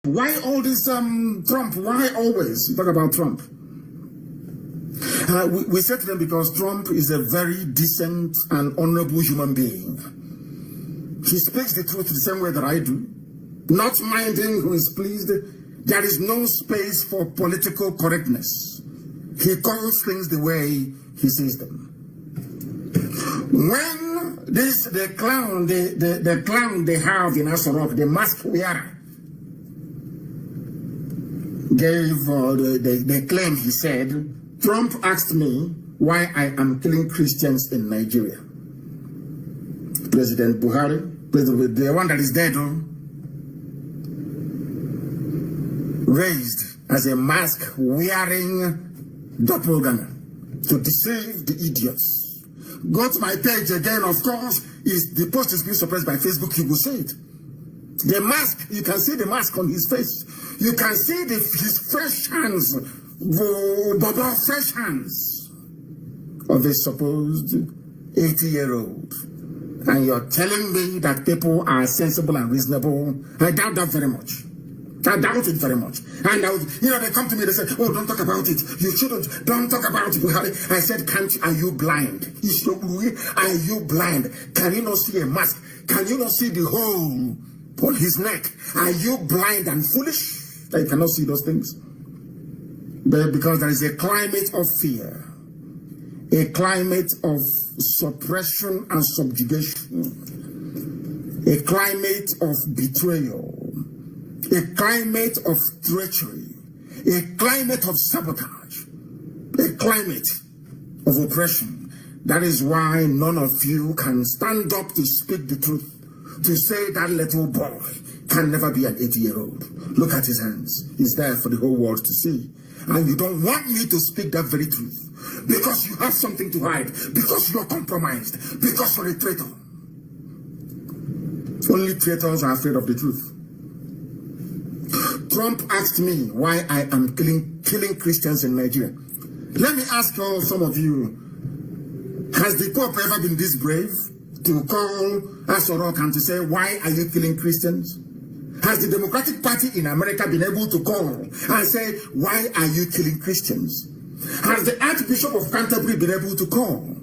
Why all this Trump? Why always you talk about Trump? We said to them because Trump is a very decent and honorable human being. He speaks the truth the same way that I do, not minding who is pleased. There is no space for political correctness. He calls things the way he sees them. When the clown they have in Asorok, the mask wearer, gave the claim, he said, Trump asked me why I am killing Christians in Nigeria. President Buhari, the one that is dead, raised as a mask wearing doppelganger to deceive the idiots. Go to my page again, of course, the post is being suppressed by Facebook, you will see it. The mask, you can see the mask on his face. You can see his fresh hands, fresh hands of a supposed 80-year-old. And you're telling me that people are sensible and reasonable? I doubt that very much. I doubt it very much. And they come to me, they say, oh, don't talk about it. You shouldn't. Don't talk about it, Buhari. I said, are you blind? Are you blind? Can you not see a mask? Can you not see the hole on his neck? Are you blind and foolish that you cannot see those things? But because there is a climate of fear, a climate of suppression and subjugation, a climate of betrayal, a climate of treachery, a climate of sabotage, a climate of oppression. That is why none of you can stand up to speak the truth, to say that little boy can never be an 80-year-old. Look at his hands. He's there for the whole world to see. And you don't want me to speak that very truth because you have something to hide, because you're compromised, because you're a traitor. Only traitors are afraid of the truth. Trump asked me why I am killing Christians in Nigeria. Let me ask some of you, has the Pope ever been this brave to call Asorok and to say, why are you killing Christians? Has the Democratic Party in America been able to call and say, why are you killing Christians? Has the Archbishop of Canterbury been able to call?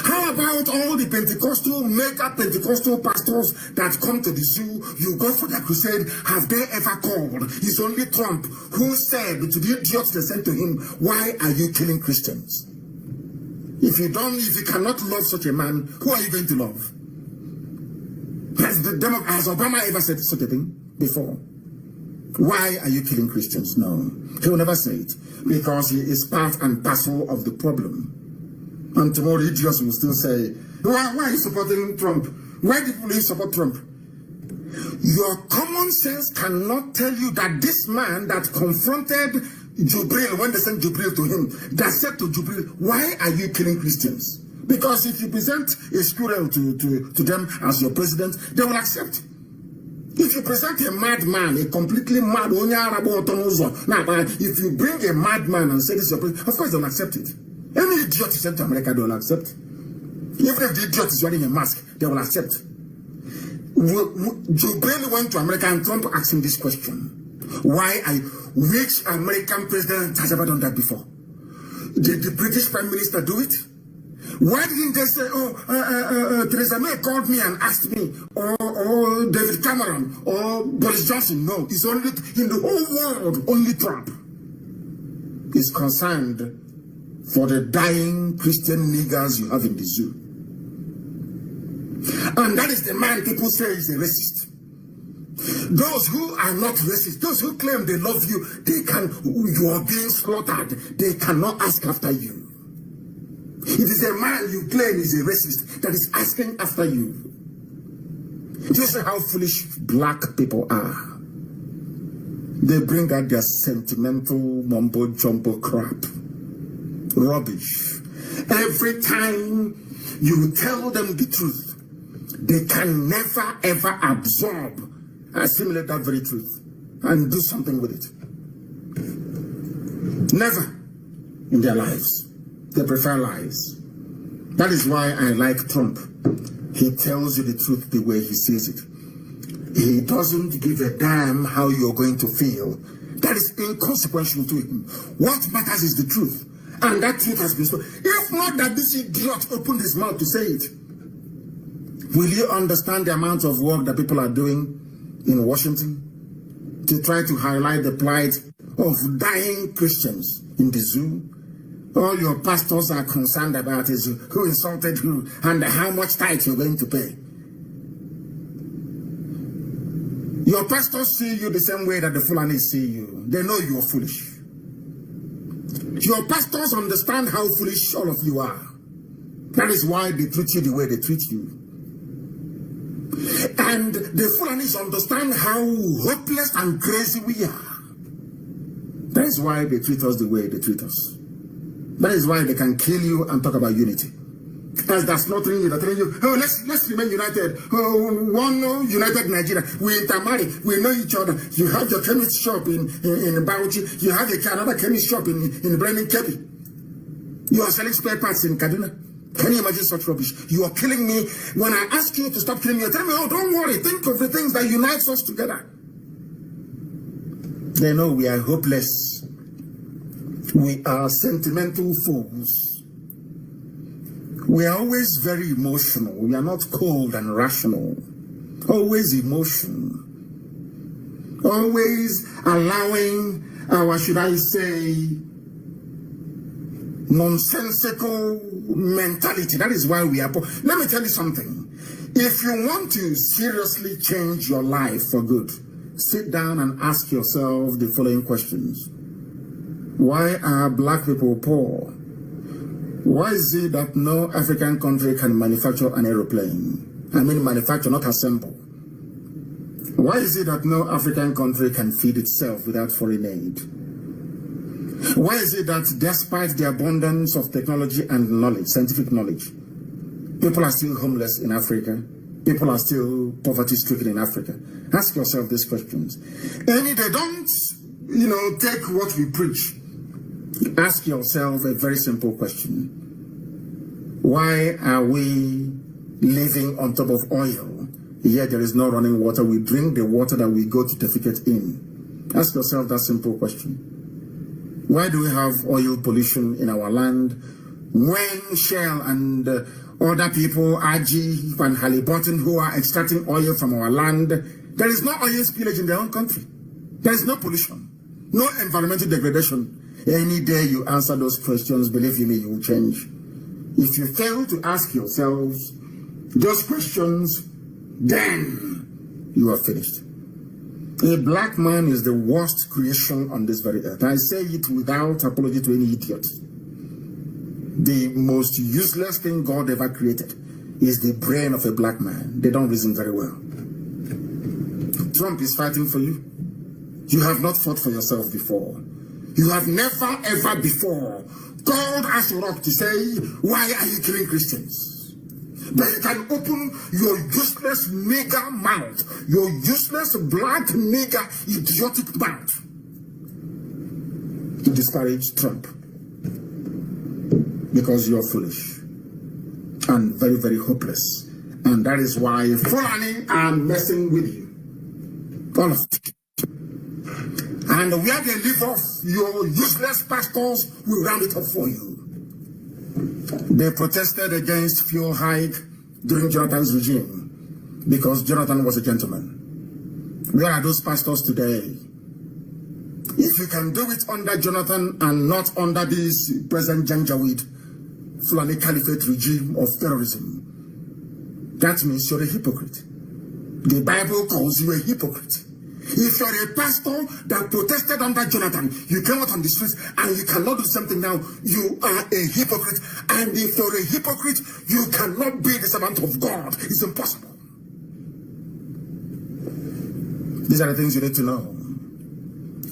How about all the mega Pentecostal pastors that come to the zoo, you go for their crusade, have they ever called? It's only Trump who said to the idiots they sent to him, why are you killing Christians? If you cannot love such a man, who are you going to love? Has Obama ever said such a thing before? Why are you killing Christians? No, he will never say it, because he is part and parcel of the problem. And tomorrow idiots will still say, why are you supporting Trump? Why do you support Trump? Your common sense cannot tell you that this man that confronted Jubril, when they sent Jubril to him, that said to Jubril, why are you killing Christians? Because if you present a squirrel to them as your president, they will accept. If you present a madman, a completely mad, if you bring a madman and say this is your president, of course they'll accept it. Any idiot is sent to America, they will accept. Even if the idiot is wearing a mask, they will accept. Jubril went to America and Trump asked him this question. Which American president has ever done that before? Did the British Prime Minister do it? Why didn't they say, Theresa May called me and asked me, or David Cameron, or Boris Johnson? No, it's only in the whole world, only Trump is concerned for the dying Christian niggers you have in the zoo. And that is the man people say is a racist. Those who are not racist, those who claim they love you, you are being slaughtered. They cannot ask after you. It is a man you claim is a racist that is asking after you. Do you see how foolish black people are? They bring out their sentimental mumbo-jumbo crap. Rubbish. Every time you tell them the truth, they can never ever absorb, assimilate that very truth, and do something with it. Never in their lives. They prefer lies. That is why I like Trump. He tells you the truth the way he sees it. He doesn't give a damn how you're going to feel. That is inconsequential to him. What matters is the truth. And that truth has been spoken. If not that this idiot opened his mouth to say it, will you understand the amount of work that people are doing in Washington to try to highlight the plight of dying Christians in the zoo? All your pastors are concerned about is who insulted who and how much tithe you're going to pay. Your pastors see you the same way that the Fulani see you. They know you are foolish. Your pastors understand how foolish all of you are. That is why they treat you the way they treat you. And the Fulanis understand how hopeless and crazy we are. That is why they treat us the way they treat us. That is why they can kill you and talk about unity. As that's not telling you, they're telling you, oh, let's remain united. Oh, one united Nigeria. We intermarry. We know each other. You have your chemist shop in Bauchi. You have another chemist shop in Brandon Kebbi. You are selling spare parts in Kaduna. Can you imagine such rubbish? You are killing me. When I ask you to stop killing me, you're telling me, oh, don't worry. Think of the things that unites us together. They know we are hopeless. We are sentimental fools. We are always very emotional. We are not cold and rational. Always emotion. Always allowing our, should I say, nonsensical mentality. That is why we are poor. Let me tell you something. If you want to seriously change your life for good, sit down and ask yourself the following questions. Why are black people poor? Why is it that no African country can manufacture an aeroplane? I mean manufacture, not assemble. Why is it that no African country can feed itself without foreign aid? Why is it that despite the abundance of technology and knowledge, scientific knowledge, people are still homeless in Africa? People are still poverty-stricken in Africa? Ask yourself these questions. And if they don't, take what we preach, ask yourself a very simple question. Why are we living on top of oil, yet there is no running water? We drink the water that we go to defecate in. Ask yourself that simple question. Why do we have oil pollution in our land when Shell and other people, RG and Halliburton, who are extracting oil from our land, there is no oil spillage in their own country? There is no pollution, no environmental degradation. Any day you answer those questions, believe me, you will change. If you fail to ask yourselves those questions, then you are finished. A black man is the worst creation on this very earth. I say it without apology to any idiot. The most useless thing God ever created is the brain of a black man. They don't reason very well. Trump is fighting for you. You have not fought for yourself before. You have never ever before called Asurok to say, why are you killing Christians? But you can open your useless nigger mouth, your useless black nigger idiotic mouth to disparage Trump because you're foolish and very, very hopeless. And that is why Fulani are messing with you. All of it. And where they leave off, your useless pastors will round it up for you. They protested against fuel hike during Jonathan's regime because Jonathan was a gentleman. Where are those pastors today? If you can do it under Jonathan and not under this present Janjaweed Fulani Caliphate regime of terrorism, that means you're a hypocrite. The Bible calls you a hypocrite. If you're a pastor that protested under Jonathan, you came out on the streets and you cannot do something now, you are a hypocrite. And if you're a hypocrite, you cannot be the servant of God. It's impossible. These are the things you need to know.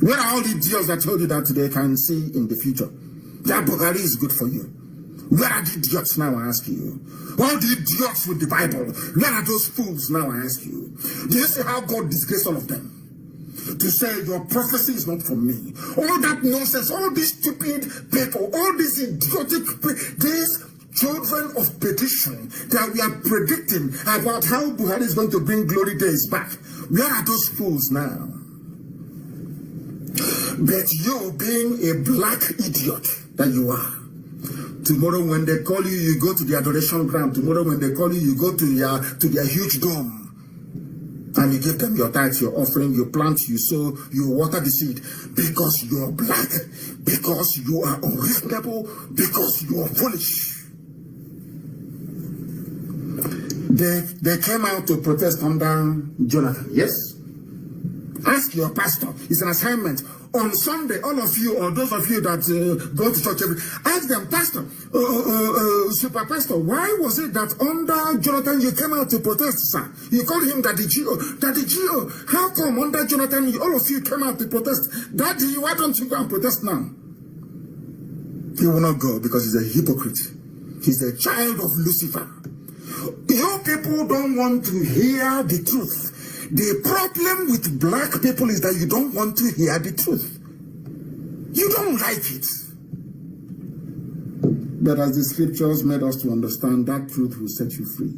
Where are all the idiots that told you that they can see in the future? That Buhari is good for you. Where are the idiots now, I ask you? All the idiots with the Bible, where are those fools now, I ask you? Do you see how God disgraced all of them? To say your prophecy is not from me. All that nonsense, all these stupid people, all these idiotic, these children of perdition that we are predicting about how Buhari is going to bring glory days back. Where are those fools now? But you, being a black idiot that you are, tomorrow when they call you, you go to the adoration ground. Tomorrow when they call you, you go to their huge dome. And you give them your tithe, your offering, you plant, you sow, you water the seed. Because you are black, because you are unreasonable, because you are foolish. They came out to protest under Jonathan. Yes? Ask your pastor. It's an assignment. On Sunday, all of you, or those of you that go to church, ask them, Pastor, Super Pastor, why was it that under Jonathan you came out to protest, sir? You called him Daddy Gio. Daddy Gio, how come under Jonathan all of you came out to protest? Daddy, why don't you go and protest now? He will not go because he's a hypocrite. He's a child of Lucifer. You people don't want to hear the truth. The problem with black people is that you don't want to hear the truth. You don't like it. But as the scriptures made us to understand, that truth will set you free.